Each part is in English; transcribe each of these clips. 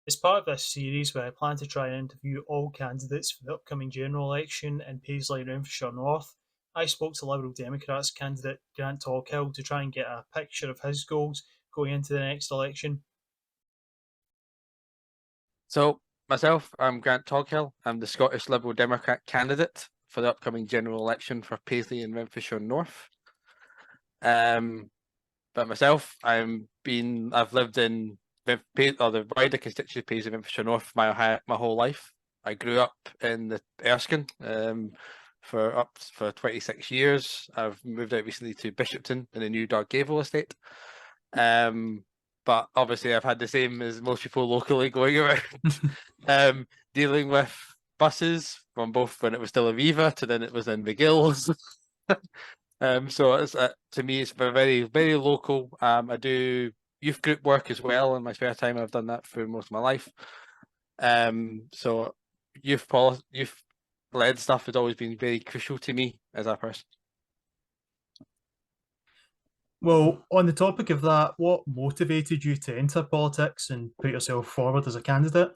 As part of this series, where I plan to try and interview all candidates for the upcoming general election in Paisley and Renfrewshire North, I spoke to Liberal Democrats candidate Grant Toghill to try and get a picture of his goals going into the next election. So myself, I'm Grant Toghill. I'm the Scottish Liberal Democrat candidate for the upcoming general election for Paisley and Renfrewshire North. But myself, I've lived in the wider constituency of Paisley and Renfrewshire North my whole life. I grew up in the Erskine for 26 years. I've moved out recently to Bishopton in the new Dargavel estate. But obviously I've had the same as most people locally going around, dealing with buses from both when it was still Aviva to then it was in McGill's. So it's to me it's very, very local. I do youth group work as well in my spare time. I've done that for most of my life. So youth led stuff has always been very crucial to me as a person. Well, on the topic of that, what motivated you to enter politics and put yourself forward as a candidate?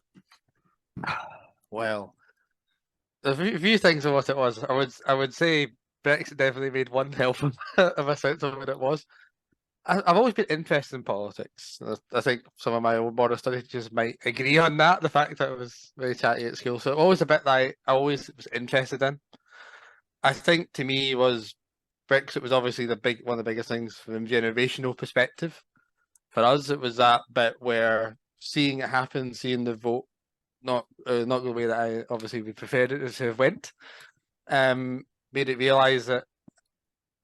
Well, a few things of what it was. I would say Brexit definitely made one help of a sense of what it was. I've always been interested in politics. I think some of my old modern study teachers might agree on that. The fact that I was very chatty at school, so always a bit that I always was interested in. I think to me was Brexit was obviously one of the biggest things from a generational perspective. For us, it was that bit where seeing it happen, seeing the vote not the way that I obviously would preferred it to have went, made it realise that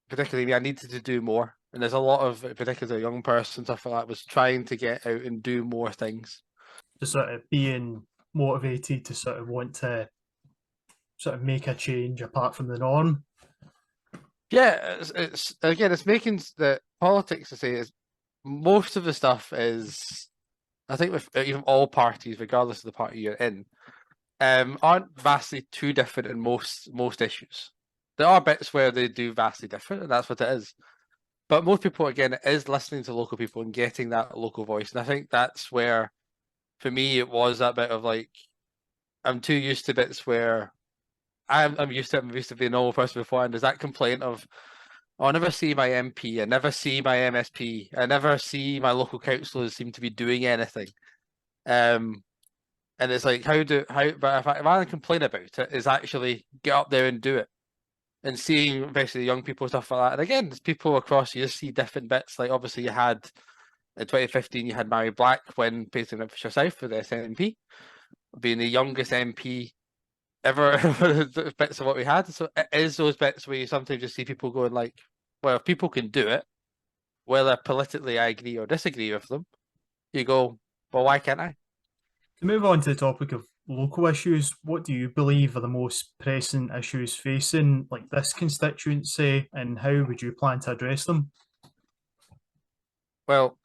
particularly me, I needed to do more. And there's a lot of, particularly a young person, stuff like that, was trying to get out and do more things. To sort of being motivated to sort of want to sort of make a change apart from the norm. Yeah, it's making the politics to say is most of the stuff is, I think with even all parties, regardless of the party you're in, aren't vastly too different in most issues. There are bits where they do vastly different, and that's what it is. But most people, again, it is listening to local people and getting that local voice. And I think that's where, for me, it was that bit of like, I'm too used to bits where I'm used to it. I'm used to being a normal person before, and there's that complaint of, oh, I never see my MP, I never see my MSP, I never see my local councillors seem to be doing anything. And it's like, but if I complain about it, is actually get up there and do it. And seeing especially young people stuff like that. And again, there's people across, you just see different bits. Like obviously you had in 2015 you had Mary Black when Paisley and Renfrewshire South for the SNP, being the youngest MP ever bits of what we had. So it is those bits where you sometimes just see people going like, well, if people can do it, whether politically I agree or disagree with them, you go, well, why can't I? To move on to the topic of local issues, what do you believe are the most pressing issues facing like this constituency, and how would you plan to address them? Well,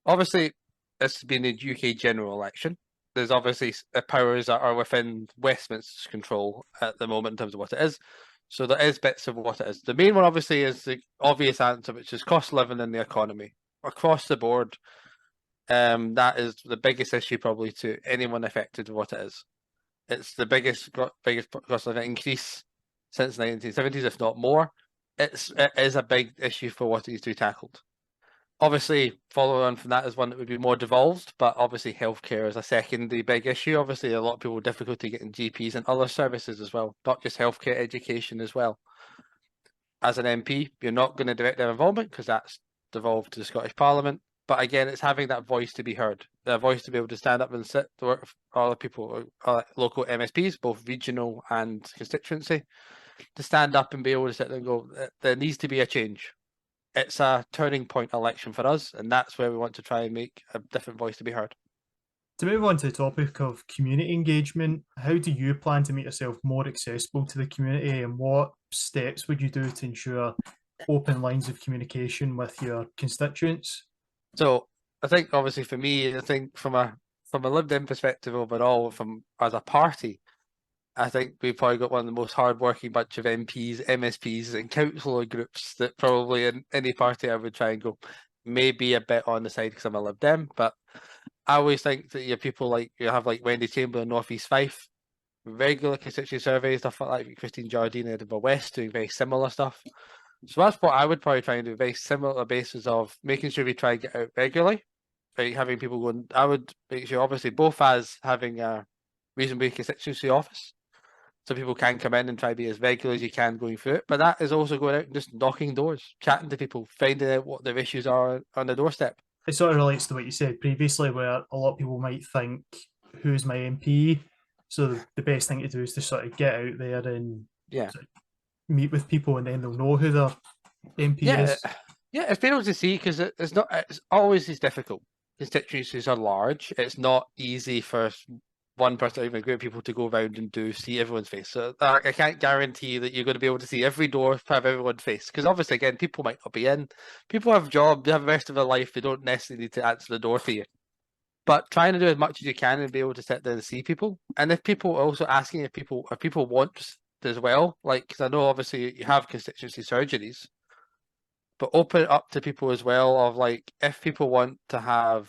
obviously, this has been the UK general election. There's obviously powers that are within Westminster's control at the moment in terms of what it is. So there is bits of what it is. The main one, obviously, is the obvious answer, which is cost of living in the economy across the board. That is the biggest issue probably to anyone affected with what it is. It's the biggest cost of living increase since the 1970s, if not more. It is a big issue for what needs to be tackled. Obviously, following on from that is one that would be more devolved, but obviously healthcare is a secondary big issue. Obviously, a lot of people have difficulty getting GPs and other services as well, not just healthcare, education as well. As an MP, you're not going to direct their involvement because that's devolved to the Scottish Parliament. But again, it's having that voice to be heard, that voice to be able to stand up and sit to work with other people, local MSPs, both regional and constituency, to stand up and be able to sit there and go, there needs to be a change. It's a turning point election for us, and that's where we want to try and make a different voice to be heard. To move on to the topic of community engagement, how do you plan to make yourself more accessible to the community, and what steps would you do to ensure open lines of communication with your constituents? So I think obviously for me, I think from a lived in perspective overall, from as a party, I think we've probably got one of the most hard-working bunch of MPs, MSPs, and councillor groups that probably in any party I would try and go maybe a bit on the side because I'm a Lib Dem, but I always think that you have people like you have like Wendy Chamberlain, North East Fife, regular constituency surveys, stuff like that. Christine Jardine, Edinburgh West, doing very similar stuff. So that's what I would probably try and do, very similar basis of making sure we try and get out regularly, like having people going. I would make sure, obviously, both as having a reasonably constituency office, so people can come in and try to be as regular as you can going through it. But that is also going out and just knocking doors, chatting to people, finding out what their issues are on the doorstep. It sort of relates to what you said previously, where a lot of people might think, "Who's my MP?" So the best thing to do is to sort of get out there and Yeah, sort of meet with people, and then they'll know who their MP yeah, is. yeah. It's been able to see because it's not. It's always is difficult. Constituencies are large. It's not easy for one person or even a group of people to go around and do see everyone's face. So I can't guarantee that you're going to be able to see every door, have everyone's face, because obviously, again, people might not be in. People have jobs. They have the rest of their life. They don't necessarily need to answer the door for you. But trying to do as much as you can and be able to sit there and see people. And if people are also asking if people want as well, like because I know obviously you have constituency surgeries, but open it up to people as well of like if people want to have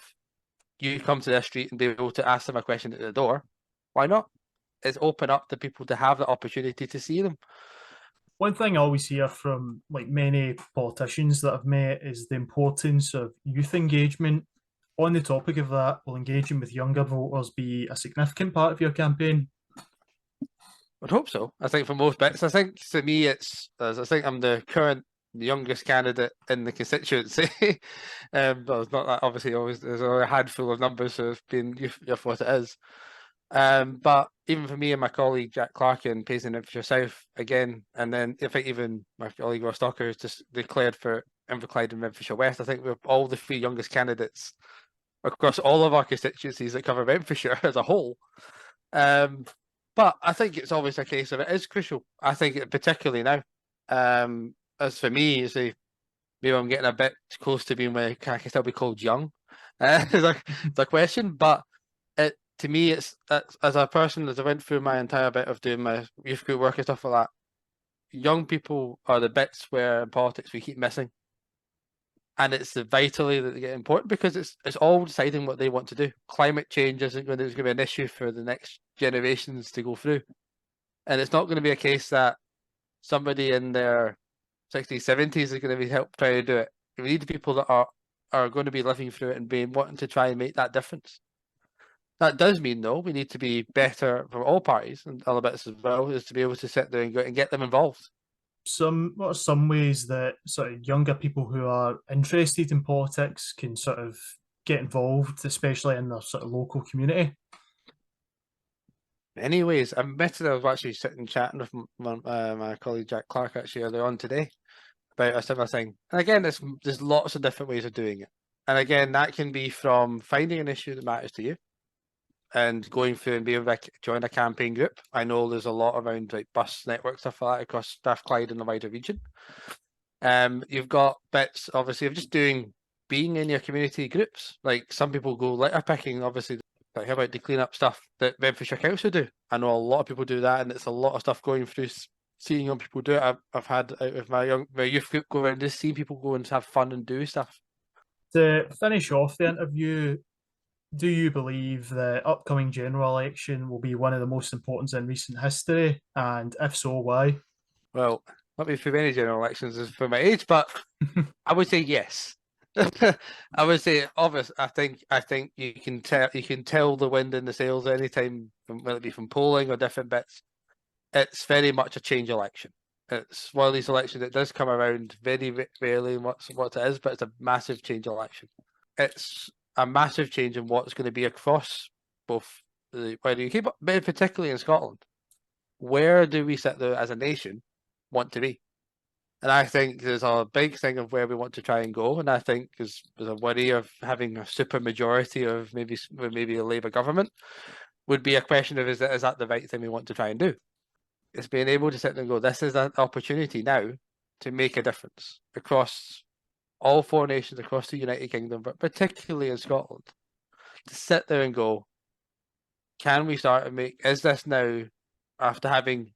you come to their street and be able to ask them a question at the door, why not? It's open up to people to have the opportunity to see them. One thing I always hear from like many politicians that I've met is the importance of youth engagement. On the topic of that, will engaging with younger voters be a significant part of your campaign? I'd hope so. I think for most bits, I think to me, it's as I think I'm the youngest candidate in the constituency. But it's not that obviously always there's a handful of numbers of being youth of what it is. But even for me and my colleague Jack Clark in Paisley and Renfrewshire South again, and then I think even my colleague Ross Docker has just declared for Inverclyde and Renfrewshire West. I think we're all the three youngest candidates across all of our constituencies that cover Renfrewshire as a whole. Um, but I think it's always a case of it is crucial. I think particularly now. As for me, you see, maybe I'm getting a bit close to being where I can still be called young. It's a question, but it to me, it's as a person as I went through my entire bit of doing my youth group work and stuff like that. Young people are the bits where in politics we keep missing, and it's the vitally that they get important because it's all deciding what they want to do. Climate change isn't going to be an issue for the next generations to go through, and it's not going to be a case that somebody in their 60s, 70s is going to be help trying to do it. We need people that are going to be living through it and being wanting to try and make that difference. That does mean though we need to be better from all parties and other bits as well, is to be able to sit there and go and get them involved. What are some ways that sort of younger people who are interested in politics can sort of get involved, especially in their sort of local community? Anyways, I admitted I was actually sitting chatting with my colleague Jack Clark actually earlier on today about a similar thing. And again, there's lots of different ways of doing it. And again, that can be from finding an issue that matters to you and going through and being able to join a campaign group. I know there's a lot around like bus network stuff like that across Strathclyde and the wider region. You've got bits obviously of just being in your community groups. Like some people go litter picking, obviously. Like how about the clean up stuff that Renfrewshire Council do? I know a lot of people do that, and it's a lot of stuff going through. Seeing young people do it, I've had out of my youth group go around just seeing people go and have fun and do stuff. To finish off the interview, do you believe the upcoming general election will be one of the most important in recent history? And if so, why? Well, not be through any general elections is for my age, but I would say yes. I would say obvious. I think you can tell the wind in the sails anytime, whether it be from polling or different bits. It's very much a change election. It's one of these elections that does come around very rarely in what it is, but it's a massive change election. It's a massive change in what's going to be across both the wider UK, but particularly in Scotland. Where do we sit there as a nation want to be? And I think there's a big thing of where we want to try and go. And I think there's a worry of having a super majority of maybe a Labour government would be a question of is that the right thing we want to try and do? It's being able to sit there and go, this is an opportunity now to make a difference across all four nations across the United Kingdom, but particularly in Scotland, to sit there and go, can we start to is this now after having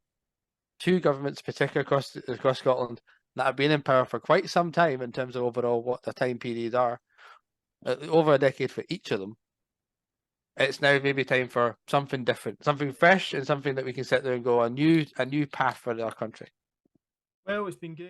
two governments, particularly across Scotland, that have been in power for quite some time in terms of overall what the time periods are, over a decade for each of them. it's now maybe time for something different, something fresh, and something that we can sit there and go a new path for our country. Well, it's been good.